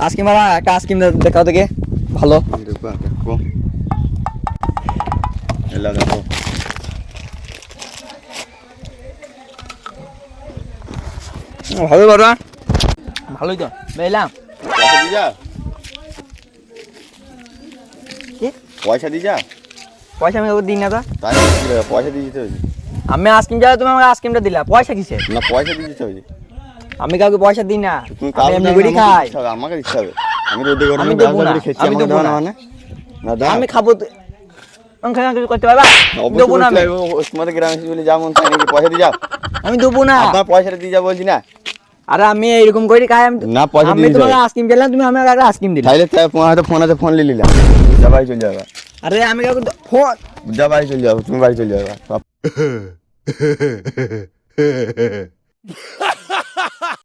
Ice cream বাবা একটা ice cream দেখাও দেখে ভালো দেখো দেখো এলা দেখো ভালো বাবা ভালোই তো বেলাম পয়সা দি যা কি পয়সা দি যা পয়সা আমি ওকে দিই না তো তাই পয়সা দিয়ে দিতে হবে আমি আইসক্রিম যাও তুমি আমাকে আইসক্রিমটা দিলা পয়সা কিসে না পয়সা দিয়ে দিতে হবে আমি কাউকে পয়সা দিই না তুমি আমি এমনি করে খাই আমাকে দিতে হবে আমি রোদে গরমে আমি দেবো না, খেয়েছি আমি আমাকে দেবো দেবো না না। মানে না দাও আমি খাবো আমি খাই কিছু করতে পারবা দেবো না আমি তোমাদের গ্রামে এসে বলে যেমন তাই নাকি পয়সা দিয়ে যাও আমি দেবো না আপনার পয়সাটা দিয়ে যাও বলছি না আরে আমি এইরকম করে খাই আমি না, পয়সা আমি দিয়ে তোমাকে যাও। আইসক্রিম দিলাম তুমি আমাকে একটা আইসক্রিম দিলে তাইলে তোমার হাতে ফোন আছে ফোন নিয়ে নিলাম যা বাড়ি চলে যাবে আরে আমি কাউকে ফোন যা বাড়ি চলে যাবো তুমি বাড়ি চলে যাবে